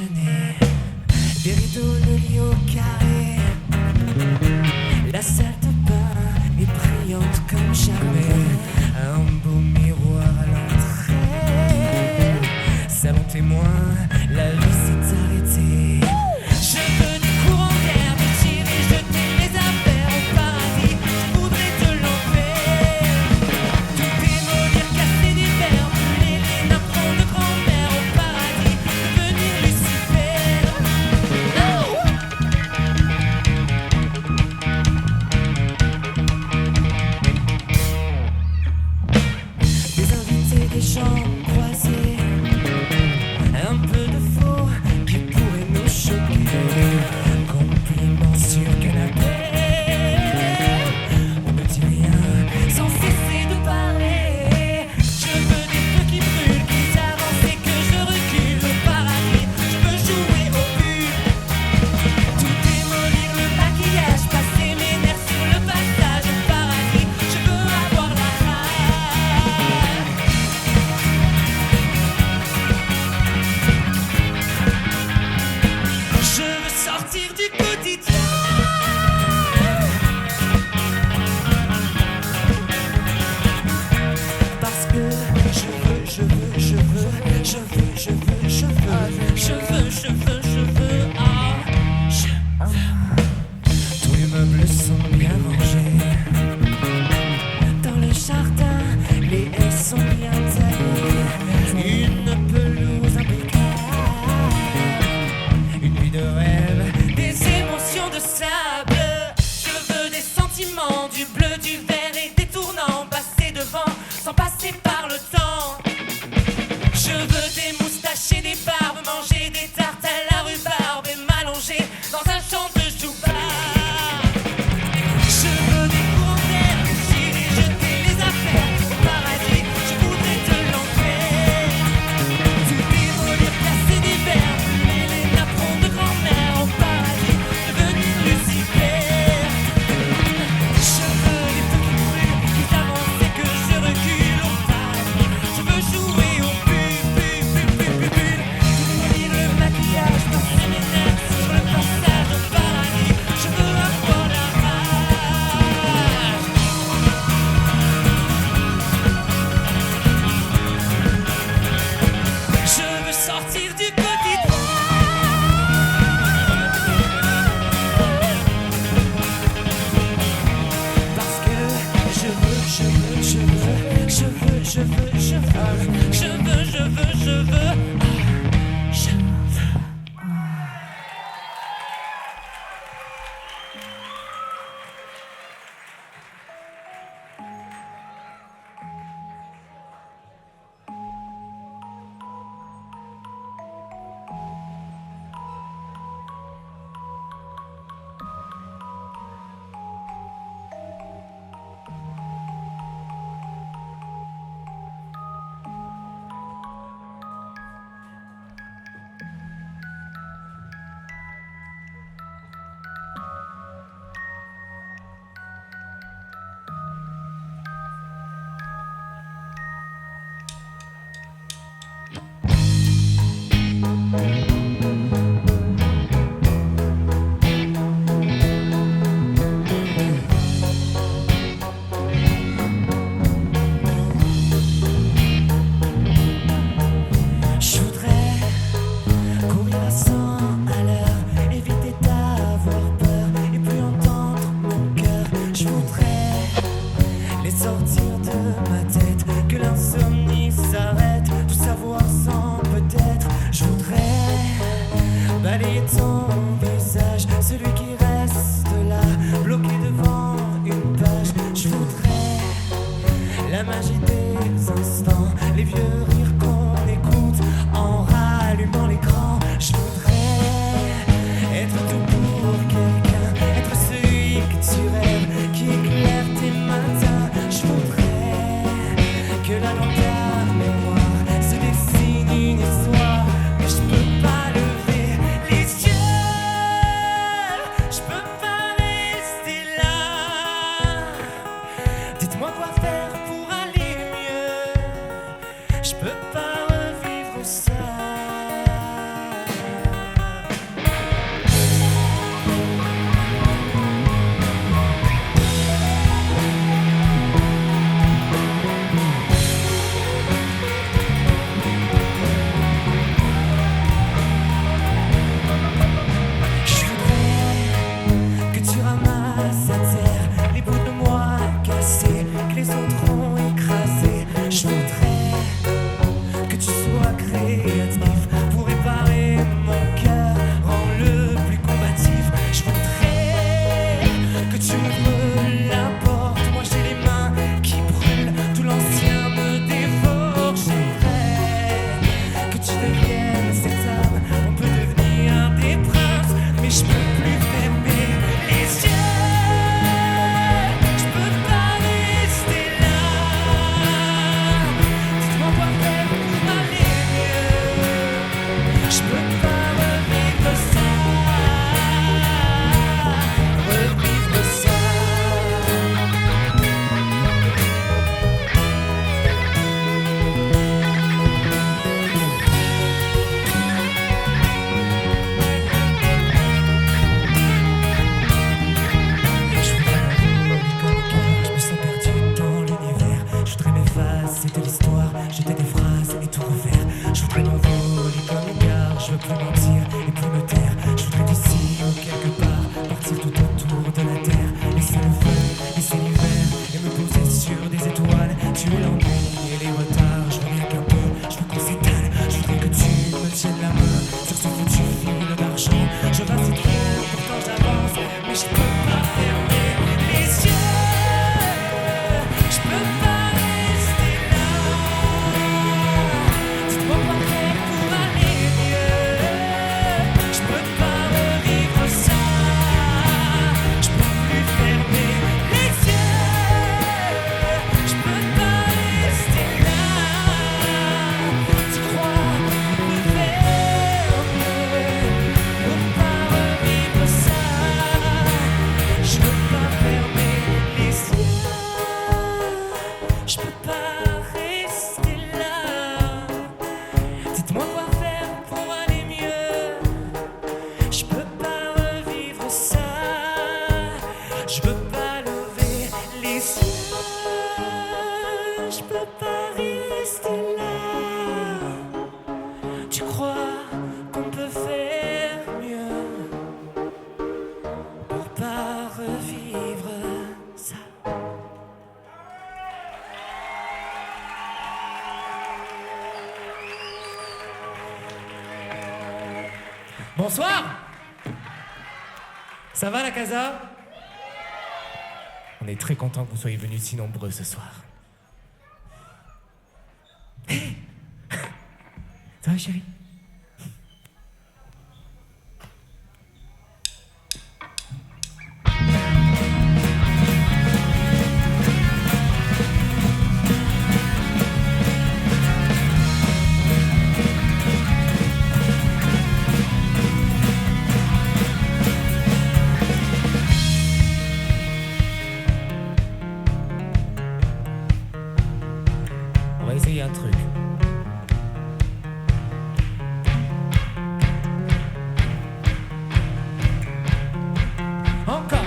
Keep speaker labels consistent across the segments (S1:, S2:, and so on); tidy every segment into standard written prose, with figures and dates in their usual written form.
S1: déjeuner, des rideaux, le lit au carré, la salle de bain est brillante comme jamais, un beau miroir à l'entrée, salon témoin, la vie s'est arrêtée. Je veux du courant d'air, me tirer, jeter mes affaires au paradis, je voudrais te l'enlever, tout démolir, casser des verres, brûler les napperons de grand-mère au paradis, devenir Lucifer. Des invités, des gens croisés, un peu de faux qui pourrait nous choquer. Compliment sur canapé, on ne dit rien sans cesser de parler. Je veux des feux qui brûlent, qui s'avancent et que je recule au paradis. Je veux jouer au but, tout démolir, le maquillage, passer mes nerfs sur le passage au paradis. Je veux avoir la rage. Je veux sortir du quotidien. Parce que tous les meubles sont bien rangés. Dans le jardin, les haies sont bien taillées. Une pelouse impeccable, une nuit de rêve, des émotions de sable. Je veux des sentiments, du bleu, du vert et des tournants. Passer devant, sans passer par le temps. Je veux des moustaches et des barbes, manger des tartes à la rhubarbe et m'allonger dans un champ de joubard. Je veux des courants d'air, tirer, jeter les affaires au paradis. Je voudrais te l'enlever, tout démolir, casser des verres, brûler les napperons de grand-mère au paradis, devenir Lucifer. Je veux les feux qui brûlent, qui s'avancent et que je recule au paradis. Je veux jouer au démolir le maquillage, passer mes nerfs sur le passage au paradis. Je veux avoir la rage. Je veux sortir du quotidien. Parce que je veux. Je voudrais courir à 100 à l'heure, éviter d'avoir peur et plus entendre mon cœur. Je voudrais les sortir de ma tête, que l'insomnie s'arrête, tout savoir sans peut-être. Je voudrais balayer ton visage, celui qui reste là, bloqué devant une page. Je voudrais la magie des instants, les vieux rires qu'on écoute en rallumant l'écran. Je voudrais être tout pour quelqu'un, être celui que tu rêves, qui éclaire tes matins. Je voudrais que là dans ta mémoire se dessine une histoire, mais je peux pas lever les yeux Bonsoir. Ça va la casa? On est très content que vous soyez venus si nombreux ce soir. Hey. Ça va chérie? On va essayer un truc. Encore.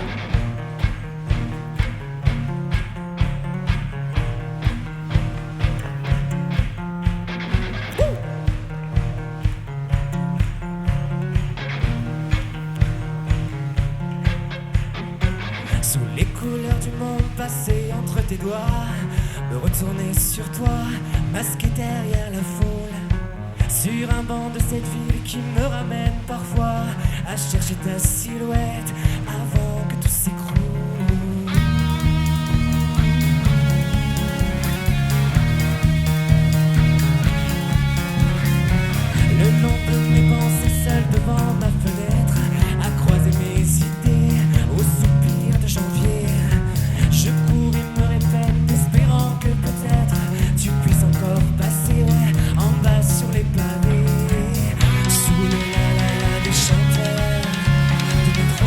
S1: Sous les couleurs du monde passé entre tes doigts, me retourner sur toi, masqué derrière la foule, sur un banc de cette ville qui me ramène parfois à chercher ta silhouette avant que tout s'écroule. Le nom de mes pensées seul devant ma fenêtre a croisé mes idées au soupir de janvier. Je cours et me répète, espérant que peut-être tu puisses encore passer, ouais, en bas sur les pavés, sous le la la la des chanteurs de métro.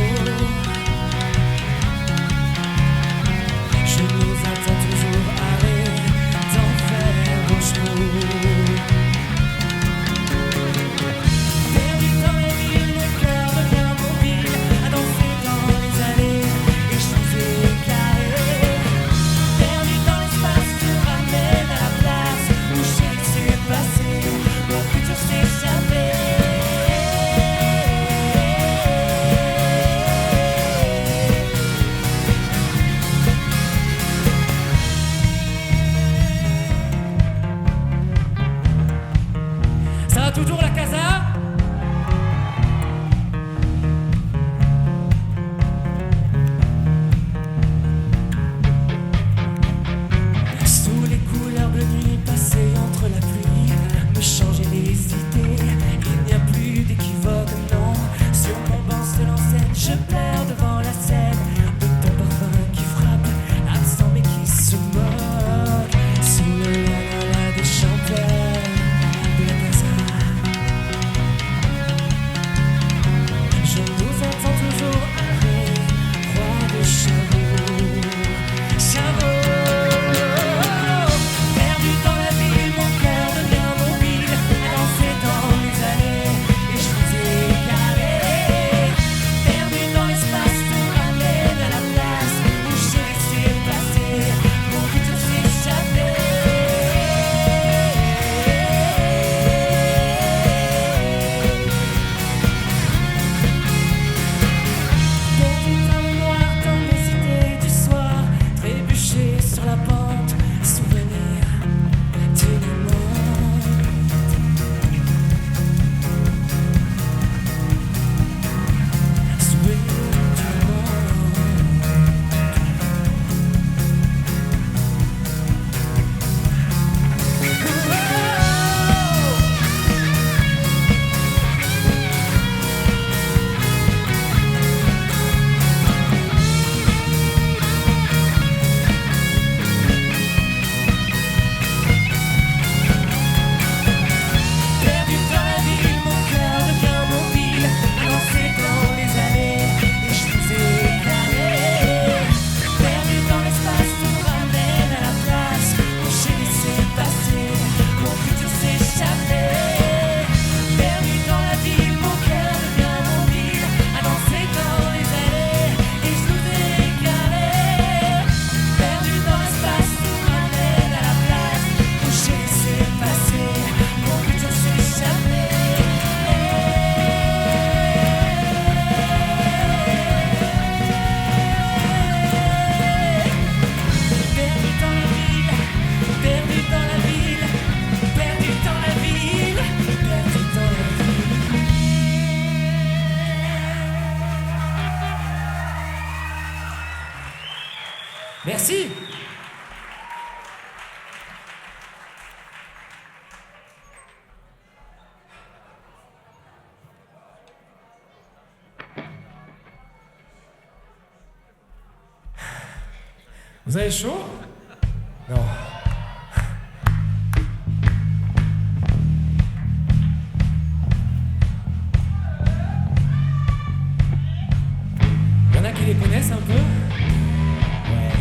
S1: Merci. Vous avez chaud? Non. Il y en a qui les connaissent un peu? Ouais.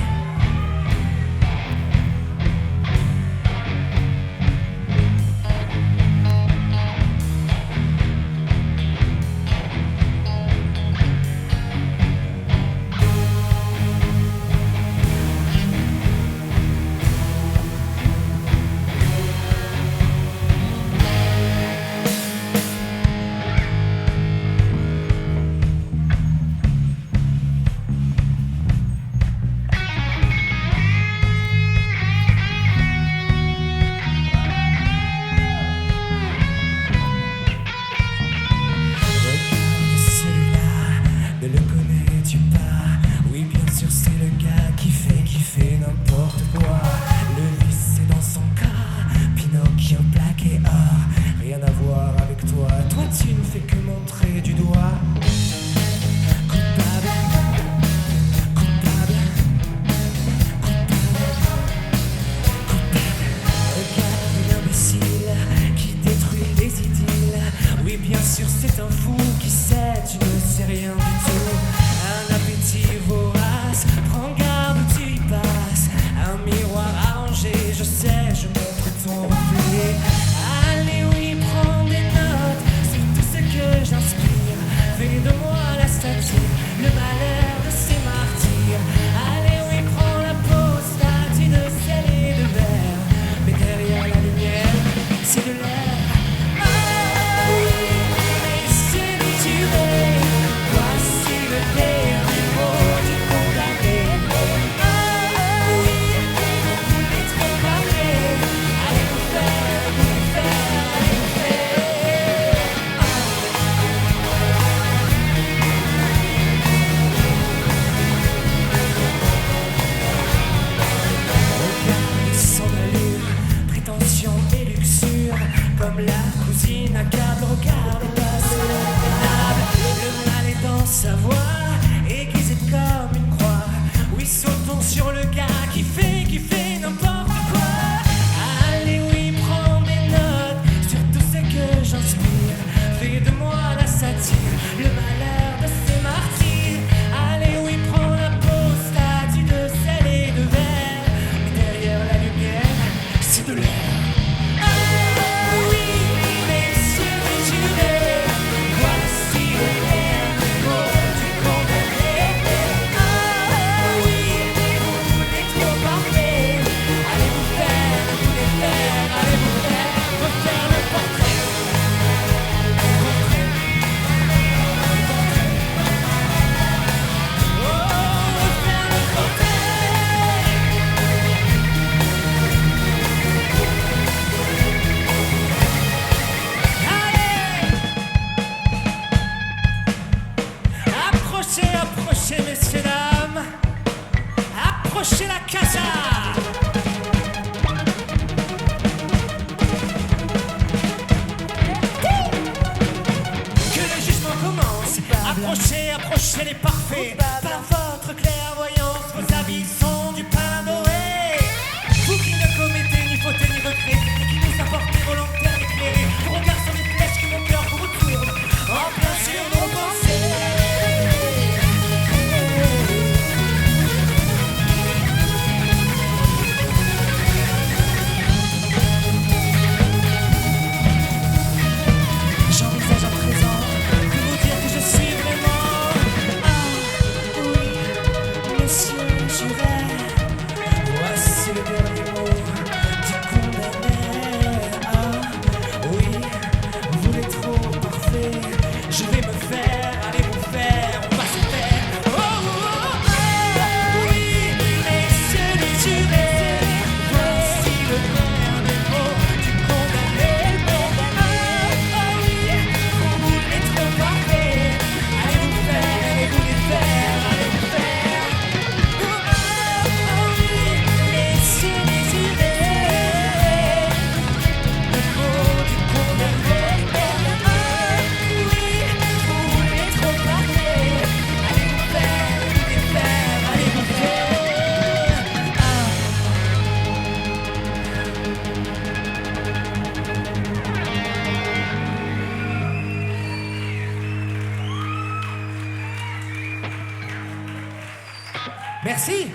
S2: Merci.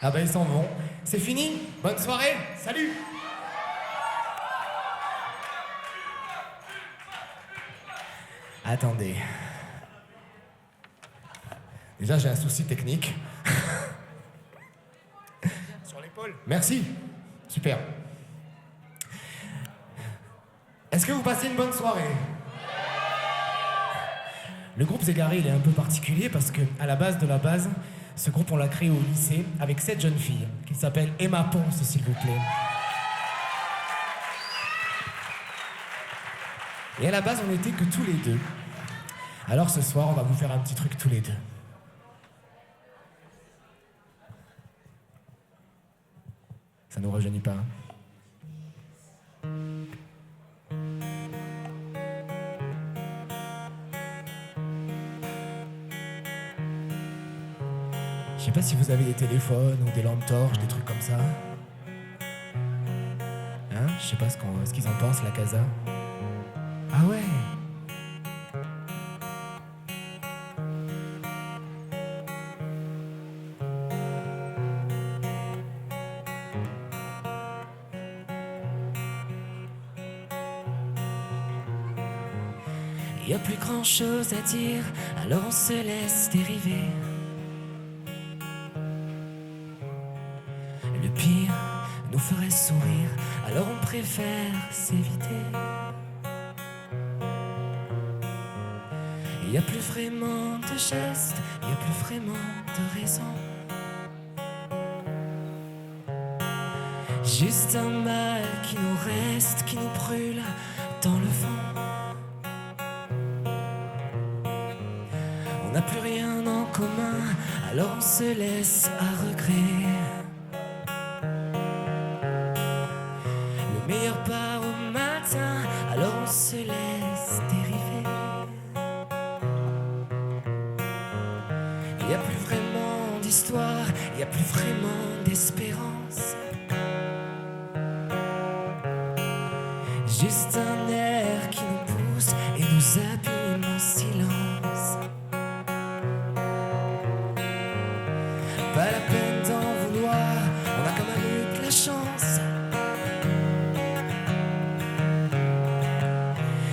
S2: Ah ben ils s'en vont. C'est fini. Bonne soirée. Salut. Attendez. Déjà j'ai un souci technique. Sur l'épaule. Merci. Super. Est-ce que vous passez une bonne soirée? Le groupe Zégaré, il est un peu particulier parce que, à la base de la base, ce groupe, on l'a créé au lycée avec cette jeune fille qui s'appelle Emma Ponce, s'il vous plaît. Et à la base, on n'était que tous les deux. Alors ce soir, on va vous faire un petit truc tous les deux. Ça nous rajeunit pas, hein? Je sais pas si vous avez des téléphones ou des lampes torches, des trucs comme ça. Hein? Je sais pas ce qu'ils en pensent, la casa. Ah ouais?
S1: Y a plus grand chose à dire, alors on se laisse dériver. Le pire nous ferait sourire, alors on préfère s'éviter. Y a plus vraiment de gestes, y a plus vraiment de raison. Juste un mal qui nous reste, qui nous brûle dans le fond. On n'a plus rien en commun, alors on se laisse à regret. Le meilleur part au matin, alors on se laisse dériver. Y a plus vraiment d'histoire, y a plus vraiment d'espérance. Juste un air qui nous pousse et nous abîme en silence. Pas la peine d'en vouloir, on a quand même eu de la chance.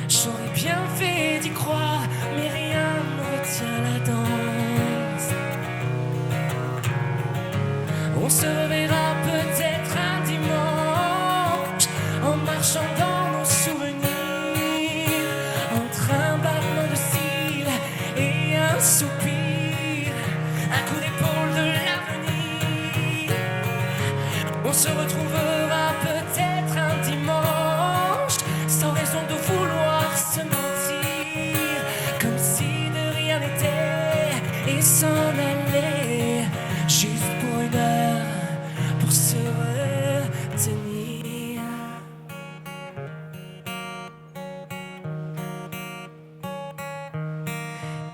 S1: J'aurais bien fait d'y croire, mais rien ne retient la danse. On se reverra peut-être un dimanche, en marchant dans nos souvenirs, entre un battement de cils et un soupir, un coup d'épaule de l'avenir. On se retrouvera peut-être un dimanche, sans raison de vouloir se mentir, comme si de rien n'était, et s'en aller, juste pour une heure, pour se retenir.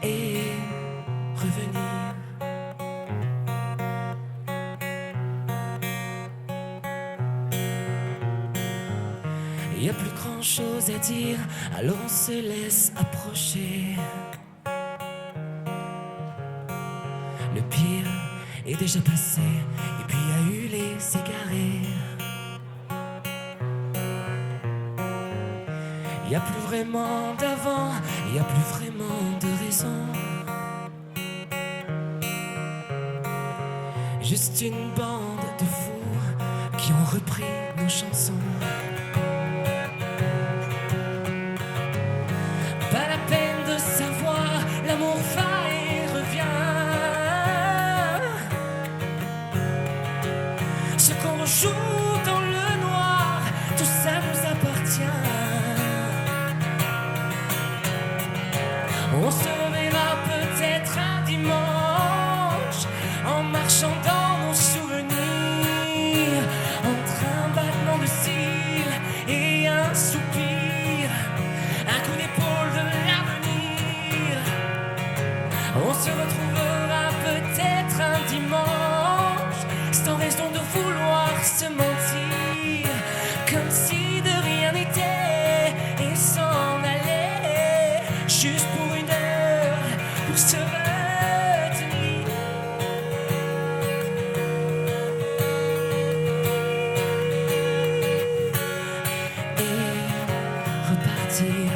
S1: Et revenir. Y a plus grand chose à dire, alors on se laisse approcher. Le pire est déjà passé, et puis y a eu les égarés. Y a plus vraiment d'avant, y a plus vraiment de raison. Juste une bande de fous qui ont repris nos chansons. Pas la peine de savoir, l'amour va et revient. Ce qu'on joue dans le noir, tout ça nous appartient. On se reverra peut-être un dimanche, en marchant dans nos souvenirs, entre un battement de cils et un soupir, un coup d'épaule de l'avenir. On se retrouvera peut-être un dimanche, sans raison de vouloir se mentir, comme si de rien n'était, et s'en aller, juste pour une heure. repartir,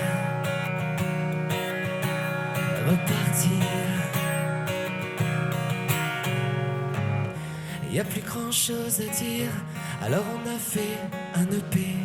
S1: repartir. Y a plus grand chose à dire, alors on a fait un EP.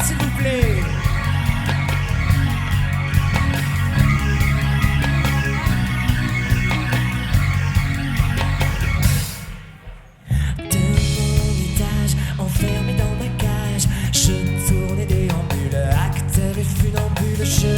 S1: S'il vous plaît. De mon étage, enfermé dans ma cage, je tournais des ambules, acteur et funambule, je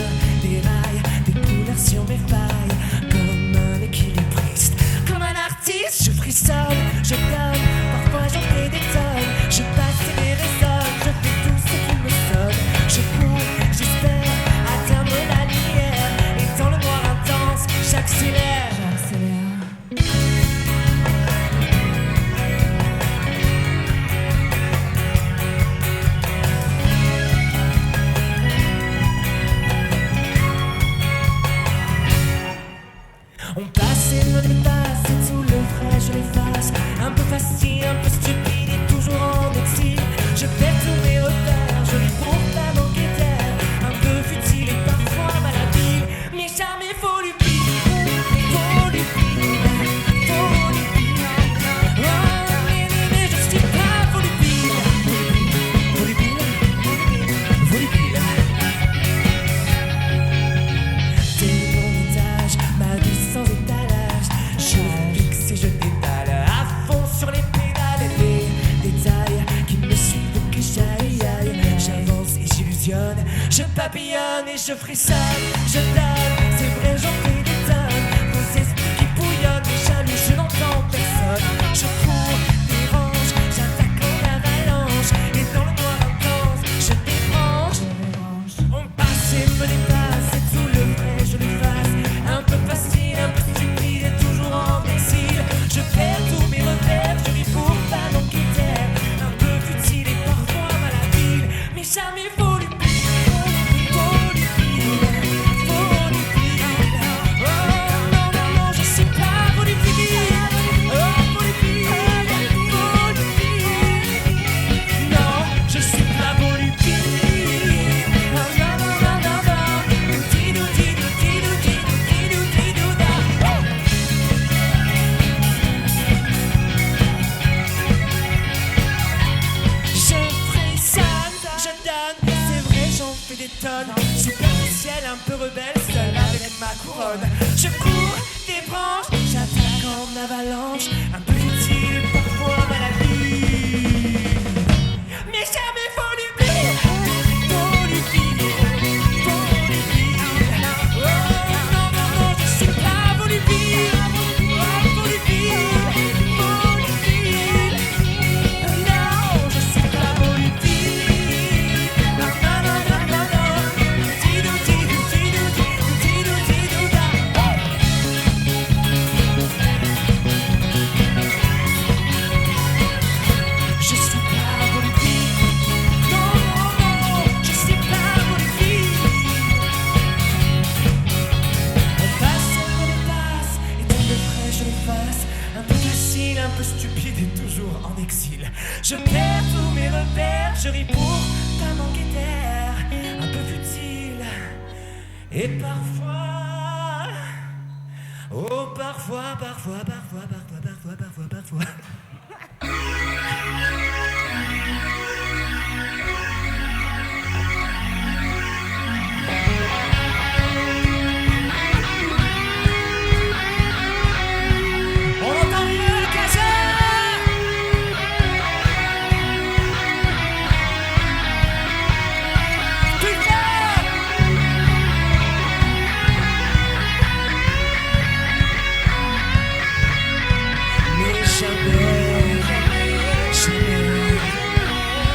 S1: déraille, des couleurs sur mes failles, comme un équilibriste, comme un artiste, je frissonne, je donne, parfois j'en fais des tonnes, je passe et les raisonne, je fais tout ce qui me sonne, je cours, j'espère atteindre la lumière, et dans le noir intense, j'accélère. On passe et ne dépasse, et tout le vrai je l'efface. Un peu facile, un peu stupide et toujours en exil. Je perds tous mes repères, je les trouve pas manquer d'air. Un peu futile et parfois malhabile, mais jamais volubile. Volubile, volubile. Oh, mais je suis pas volubile. Volubile, volubile. Dès mon étage, ma vie sans étalage, je fixe et je détale à fond sur les pédales. Les détails qui me suivent que j'aille, j'avance et j'illusionne, je papillonne et je frissonne, je donne, c'est vrai j'en fais des tonnes. Vos esprits qui bouillonnent, mais jaloux je n'entends personne. Je cours, dérange, j'attaque en avalanche,
S2: détonne. Superficielle, un peu rebelle, seule avec ma couronne. Je cours des branches, j'attaque en avalanche. Un peu utile, parfois maladie. Mais jamais volubile, volubile, volubile. Oh non, non, non, je suis pas volubile. Oh, volubile, volubile. Non, je suis pas volubile. Non, non, non, non, non, non. Tidou, tidou, tidou, tidou, tidou, tidou, da. Je suis pas volubile. Non, non, non, je suis pas volubile. On passe, on dépasse, et tout de près je l'efface. Un peu facile, un peu stupide et toujours en exil. Je perds tous mes repères, je ris pour pas manquer d'air. Un peu futile, et parfois, oh parfois, parfois, parfois, parfois, parfois, parfois, parfois. On entend rien, la casa! Mais jamais, jamais,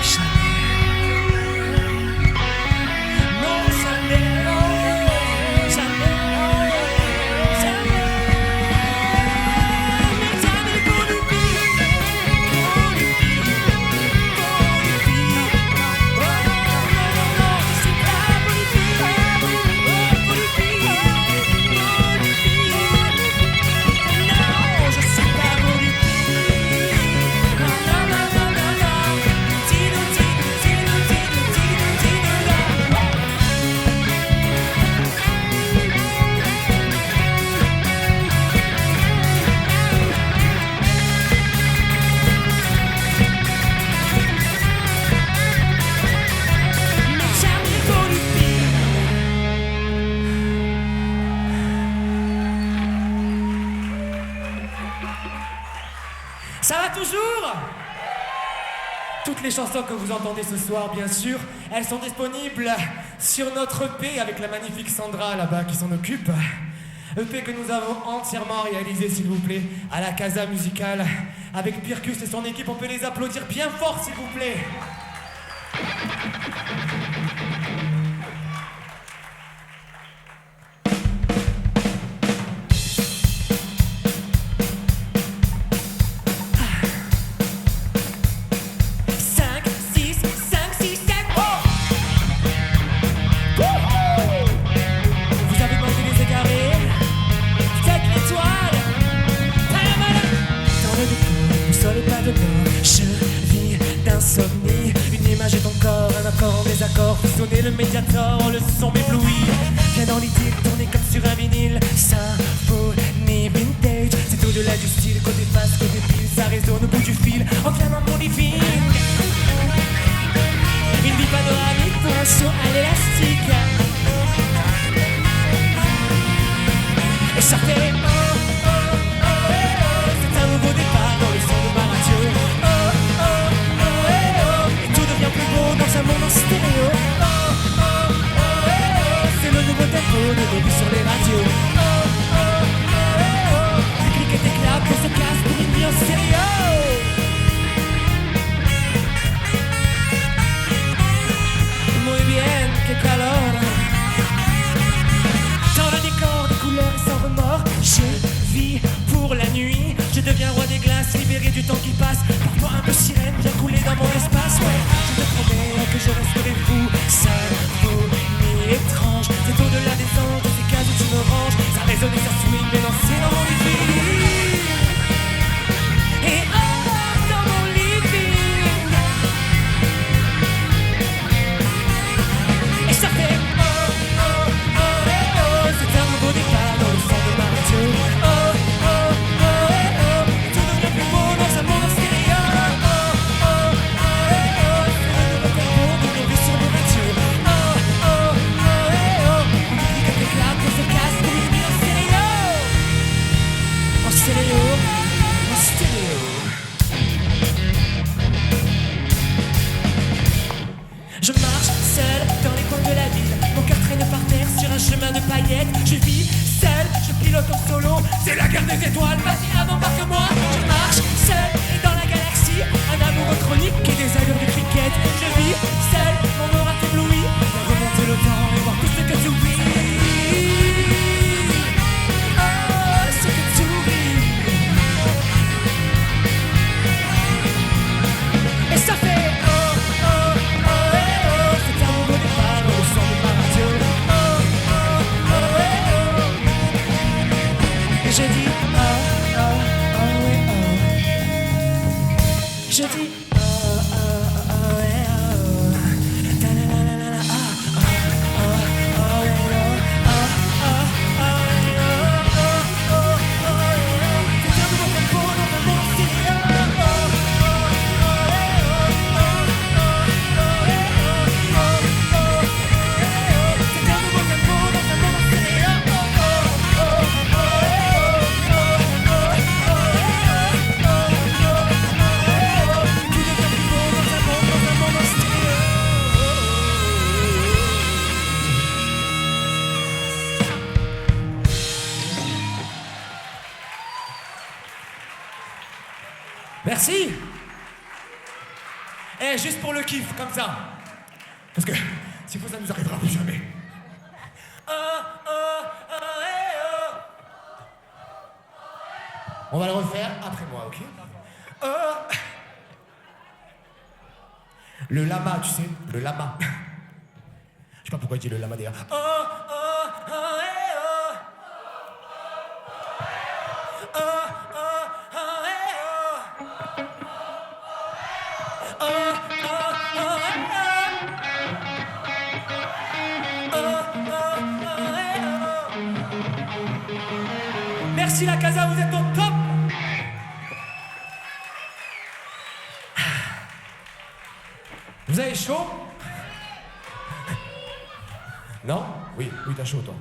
S2: jamais. Non, jamais, jamais, jamais. Mais jamais volubile, volubile, volubile. Oh non, non, non, non, je suis pas volubile. Oh, volubile, volubile. Non, je suis pas volubile. Non, non, non, non, non, non. Tidou, tidou, tidou, tidou, tidou, tidou, da. Mais jamais volubile. Ça va toujours? Toutes les chansons que vous entendez ce soir, bien sûr, elles sont disponibles sur notre EP avec la magnifique Sandra là-bas qui s'en occupe. EP que nous avons entièrement réalisé, s'il vous plaît, à la Casa Musicale avec Pircus et son équipe. On peut les applaudir bien fort, s'il vous plaît. Cinq, six, 7. Vous avez manqué les égarés. Faites l'étoile. Dans le décor, vous savez pas de bord. Je vis d'insomnie. Une image est ton corps, un accord en désaccord. Fait sonner le médiator, le son m'éblouit. Viens dans l'idée, tourner comme sur un vinyle. Symphonie vintage. C'est au-delà du style, côté face, côté pile. Ça résonne au bout du fil, en clamant pour divine. Une vie panoramique pour un saut à l'élastique. Et ça fait oh, oh, oh, oh. C'est un nouveau départ dans le son de ma radio. Oh, oh, oh, oh. Et tout devient plus beau dans un monde en stéréo. Oh, oh, oh, oh. C'est le nouveau tempo de début sur les radios. Oh, oh, oh, oh. Tu cliques et t'éclates, on se casse pour une vie en stéréo. Muy bien, que calor. Dans le décor des couleurs et sans remords, je vis pour la nuit. Je deviens roi des glaces, libéré du temps qui passe. Parfois un peu sirène, bien coulé dans mon espace. Ouais, je te promets que je resterai fou. Symphonie étrange, c'est au-delà des anges, de ces cases où tu me ranges. Ça résonne et ça swing, mais non, c'est dans mon living. Et oh, dans mon living. Et ça fait oh, oh, oh, oh. C'est un nouveau départ dans le son de ma radio. Oh, oh, oh, oh. Et tout devient plus beau dans un monde chemin de paillettes. Je vis seul, je pilote en solo. C'est la guerre des étoiles, vas-y embarque-moi. Je marche seul et dans la galaxie, un amoureux chronique et des allures de cricket. Je vis seul, mon aura ébloui. Remonter le temps et voir tout ce que tu oublies. Oh, ce que tu oublies. Et ça fait oh, oh, oh, eh, oh. C'est un nouveau départ dans le son de ma radio. Oh, oh, oh, eh, oh. Et je dis oh, oh, oh, eh, oh. Je dis oh, oh, oh, eh, oh. Ta la la la la la, oh, oh, oh, oh, eh, oh. Oh, oh, oh, eh, oh, oh, oh, oh, eh, oh. C'est un nouveau tempo dans un monde stylé. Oh, oh, oh, oh, eh, oh. C'est un nouveau tempo dans un monde stylé. Oh, oh, oh, oh, tu deviens plus beau dans un monde stylé. Merci. Eh, juste pour le kiff, comme ça. Parce que s'il faut, ça nous arrivera plus jamais. Oh, oh, oh, eh, oh. On va le refaire après moi, ok? Oh. Le lama, tu sais, le lama. Je sais pas pourquoi je dis le lama d'ailleurs. Oh, oh, oh, eh, oh. Oh, oh, oh, eh, oh. Oh, oh, oh, eh, oh. Oh, oh, oh, eh, oh. Merci la casa, vous êtes au top. Vous avez chaud? Non? Oui, oui, t'as chaud toi.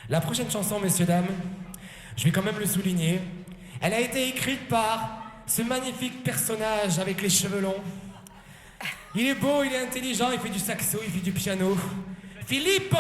S2: La prochaine chanson, messieurs, dames, je vais quand même le souligner. Elle a été écrite par ce magnifique personnage avec les cheveux longs. Il est beau, il est intelligent, il fait du saxo, il fait du piano. Filippo!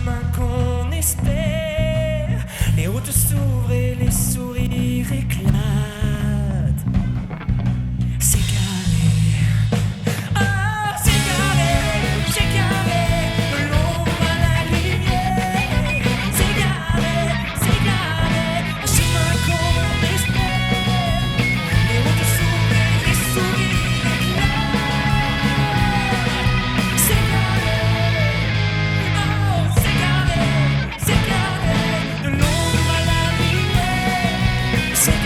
S2: chemin qu'on espère. Les routes s'ouvrent et les sourires éclatent. C'est carré, oh c'est carré, de l'ombre à la lumière. C'est carré, un chemin qu'on espère. Les routes s'ouvrent et les sourires éclatent. C'est carré, oh c'est carré, de l'ombre à la lumière. C'est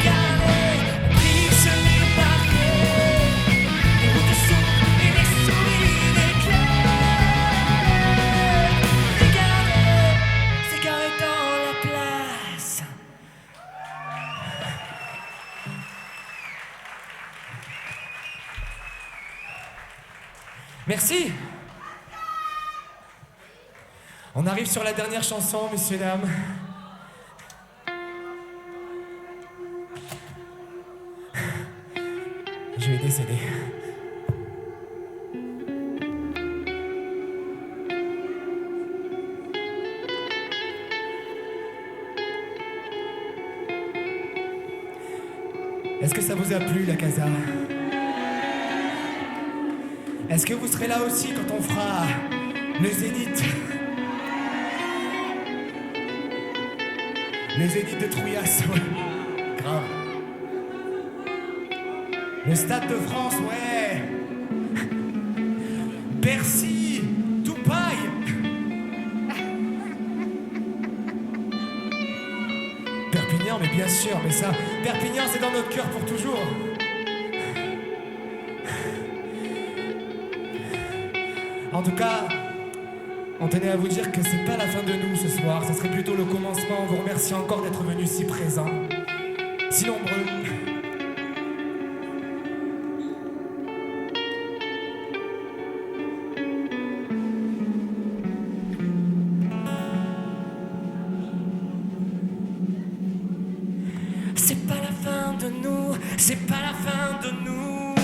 S2: carré, brise les barrières. Les routes s'ouvrent et les sourires éclairent. C'est carré dans la place. Merci. On arrive sur la dernière chanson, messieurs, dames. Je vais décéder. Est-ce que ça vous a plu, la casa? Est-ce que vous serez là aussi quand on fera le Zénith? Le Zénith de Trouillas, ouais. Grave. Le Stade de France, ouais. Bercy, Dubaï. Perpignan, mais bien sûr, mais ça, Perpignan, c'est dans notre cœur pour toujours. En tout cas, on tenait à vous dire que c'est pas la fin de nous ce soir, ce serait plutôt le commencement. On vous remercie encore d'être venus si présents, si nombreux. C'est pas la fin de nous, c'est pas la fin de nous.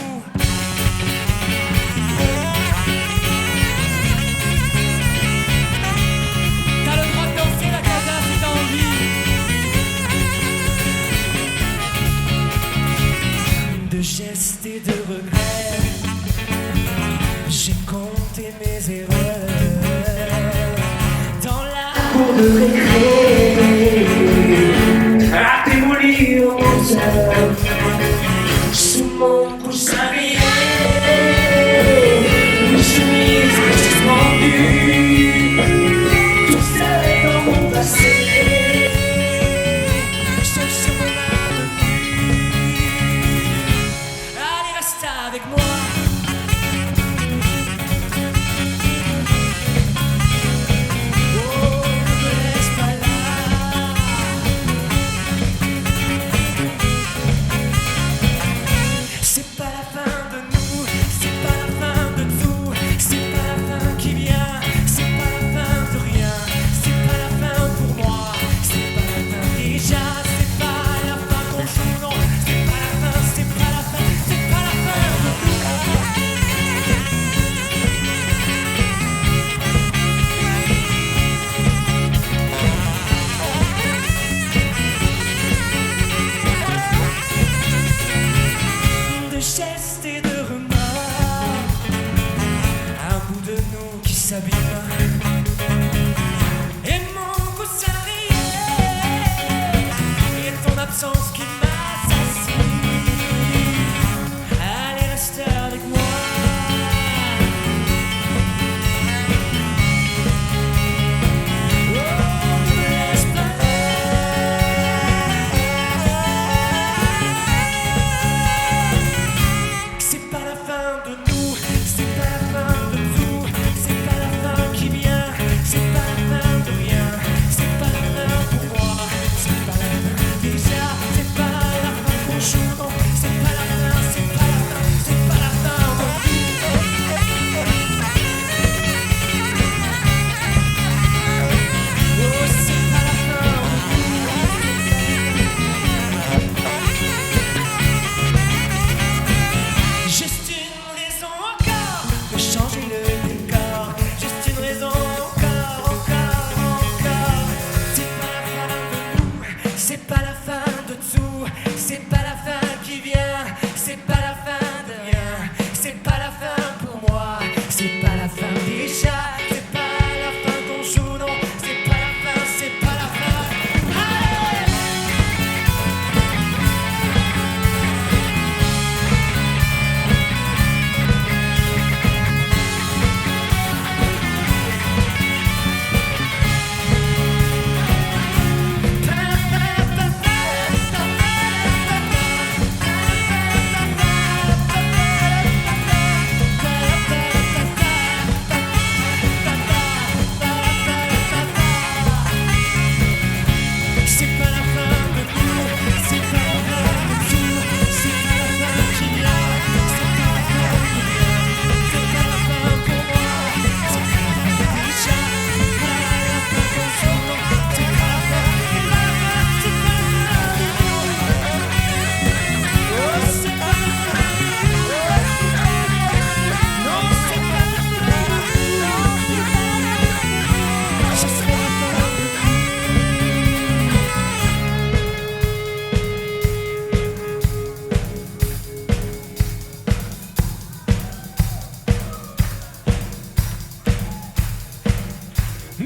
S2: T'as le droit de danser la casa si t'as envie. De gestes et de regrets, j'ai compté mes erreurs. Dans la cour de récré, à démolir mon œuvre sous mon coussin rayé, une chemise suspendue, tout seul dans mon passé, seul sur mon avenue. Allez, reste avec moi. Et mon coussin rayé, et ton absence qui m'assassine. Allez, reste avec moi. Oh, ne me laisse pas là. C'est pas la fin de nous, c'est pas la fin de tout. C'est pas la fin qui vient.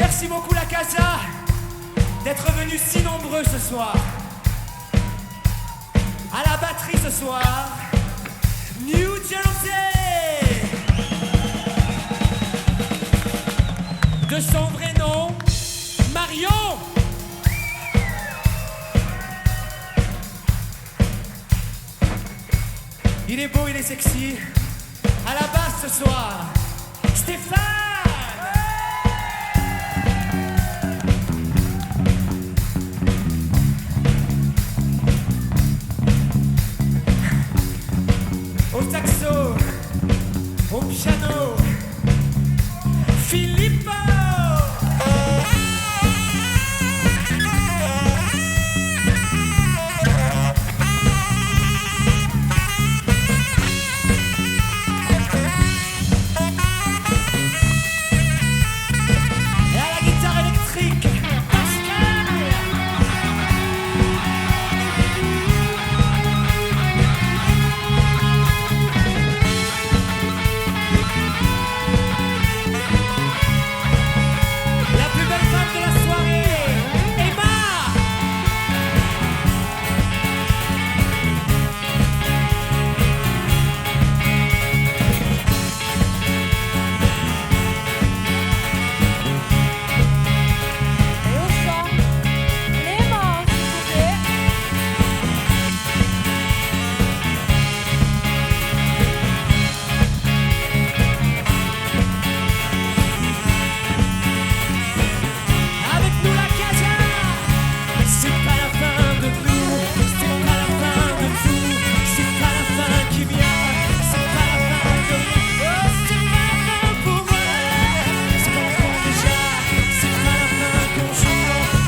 S2: Merci beaucoup la Casa d'être venus si nombreux ce soir. À la batterie ce soir, New Jersey. De son vrai nom, Marion. Il est beau, il est sexy. À la basse ce soir, Stéphane. Au saxo, au piano, Filippo. Et à la guitare électrique, Pascal. La plus belle femme de la soirée, Emma.
S3: Et au chant, Clément, s'il vous plaît.
S2: Avec nous la Casa. C'est pas la fin de nous, c'est pas la fin de tout, c'est pas la fin qui vient, c'est pas la fin de nous, oh, c'est pas la fin pour moi, c'est pas la fin déjà, c'est pas la fin qu'on joue,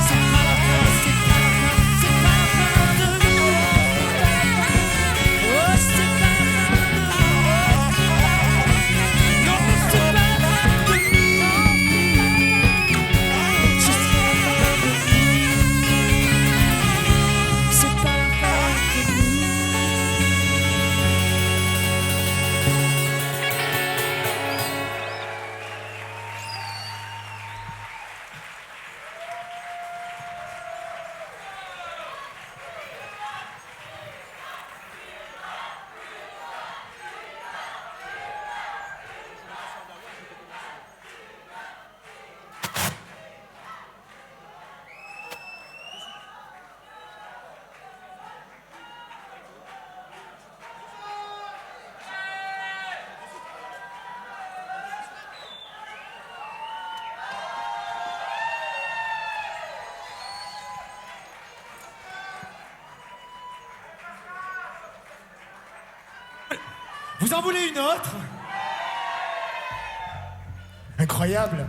S2: c'est pas la fin, c'est pas la fin, c'est pas la fin de nous, oh, c'est pas la fin de nous, non, c'est pas la fin de nous. C'est pas la fin de nous. Vous en voulez une autre? Incroyable.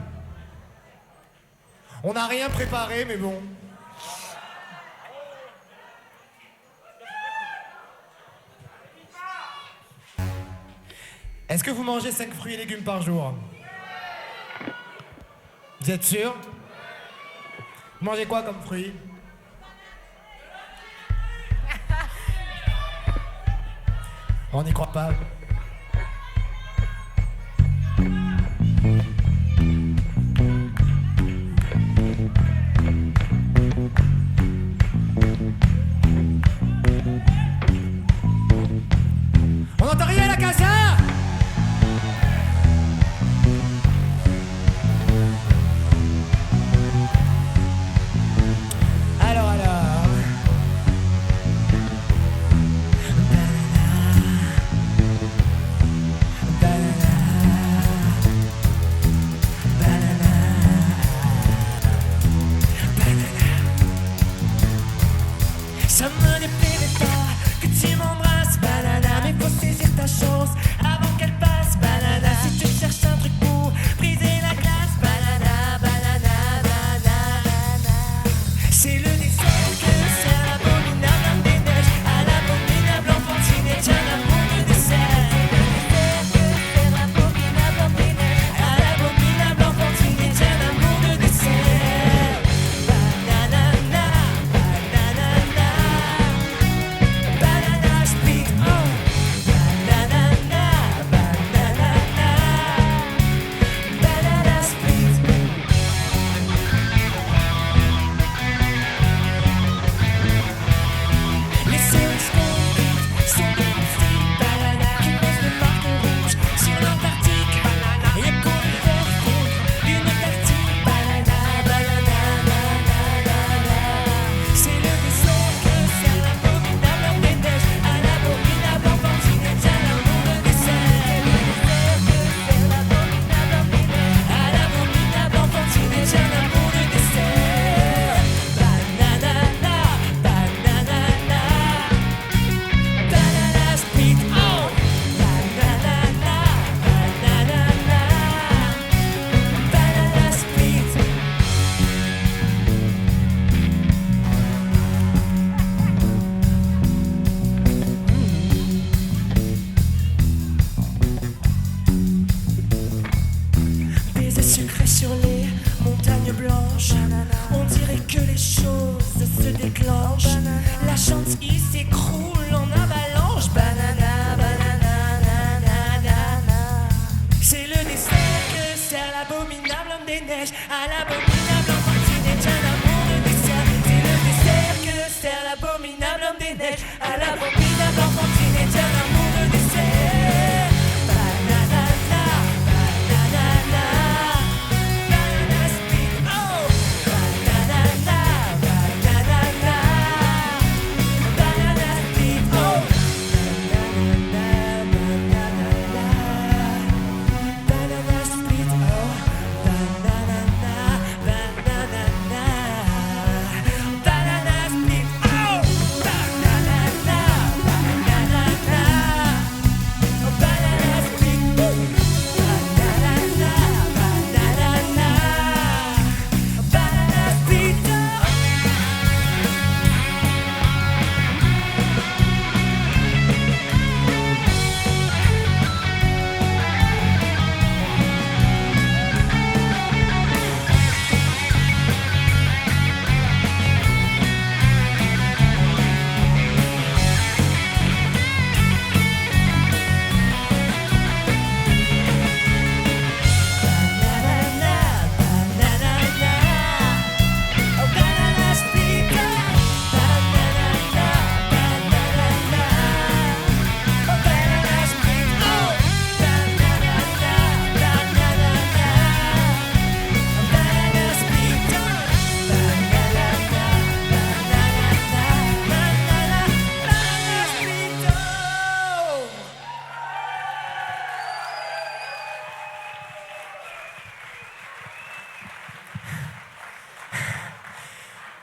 S2: On n'a rien préparé, mais bon. Est-ce que vous mangez 5 fruits et légumes par jour? Vous êtes sûr? Vous mangez quoi comme fruits? On n'y croit pas. On n'entend rien à la Casa. Alors.
S1: Sucré sur les montagnes blanches, on dirait que les choses se déclenchent. La chantilly s'écroule en avalanche. Banana, banana, nanana. C'est le dessert que sert l'abominable homme des neiges. À l'abominable enfantine est un amour de dessert. C'est le dessert que sert l'abominable homme des neiges. À l'abominable enfantine est un amour de dessert. Banana, banana, banana split, oh. Banana, banana, banana split, oh. Banana, banana split, oh. Banana, banana, banana split, oh. Banana, banana, banana split, oh. Banana, banana, banana split, oh.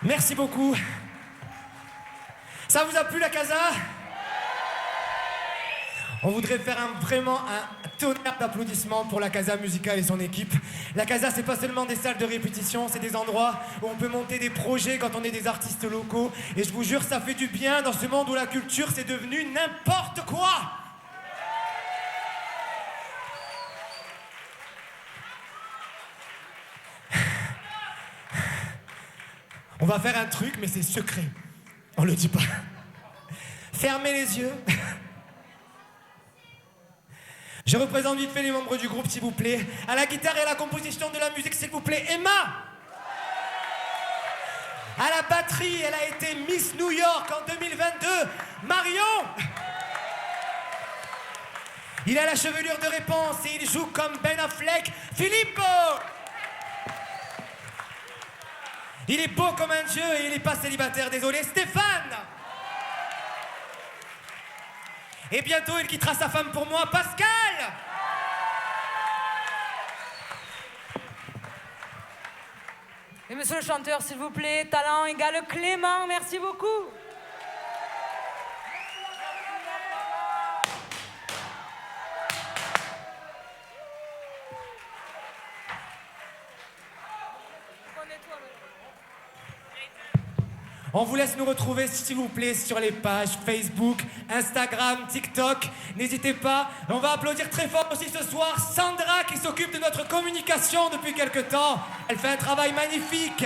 S1: Merci beaucoup. Ça vous a plu la casa? On voudrait faire vraiment un tonnerre d'applaudissements pour la Casa Musica et son équipe. La Casa, c'est pas seulement des salles de répétition, c'est des endroits où on peut monter des projets quand on est des artistes locaux. Et je vous jure, ça fait du bien dans ce monde où la culture, c'est devenu n'importe quoi. On va faire un truc, mais c'est secret. On le dit pas. Fermez les yeux. Je représente vite fait les membres du groupe, s'il vous plaît. À la guitare et à la composition de la musique, s'il vous plaît, Emma. À la batterie, elle a été Miss New York en 2022, Marion. Il a la chevelure de réponse et il joue comme Ben Affleck, Filippo. Il est beau comme un dieu et il n'est pas célibataire, désolé, Stéphane. Et bientôt, il quittera sa femme pour moi, Pascal.
S3: Et monsieur le chanteur, s'il vous plaît, talent égale Clément, merci beaucoup.
S1: On vous laisse nous retrouver, s'il vous plaît, sur les pages Facebook, Instagram, TikTok. N'hésitez pas. On va applaudir très fort aussi ce soir Sandra qui s'occupe de notre communication depuis quelque temps. Elle fait un travail magnifique.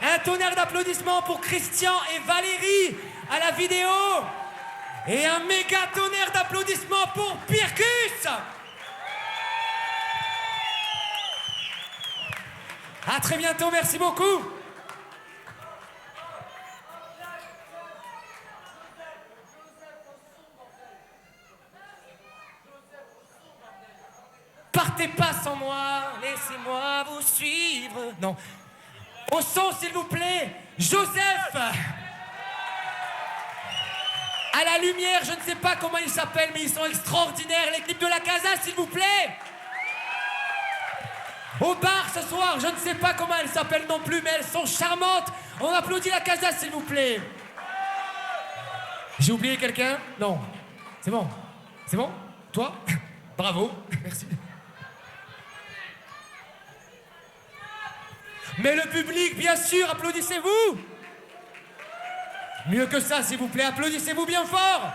S1: Un tonnerre d'applaudissements pour Christian et Valérie à la vidéo. Et un méga tonnerre d'applaudissements pour Pircus. À très bientôt, merci beaucoup. Partez pas sans moi, laissez-moi vous suivre. Non. Au son, s'il vous plaît, Joseph. À la lumière, je ne sais pas comment ils s'appellent, mais ils sont extraordinaires. L'équipe de la Casa, s'il vous plaît. Au bar ce soir, je ne sais pas comment elles s'appellent non plus, mais elles sont charmantes. On applaudit la Casa, s'il vous plaît. J'ai oublié quelqu'un? Non. C'est bon. C'est bon? Toi? Bravo. Merci. Mais le public, bien sûr, applaudissez-vous. Mieux que ça, s'il vous plaît, applaudissez-vous bien fort.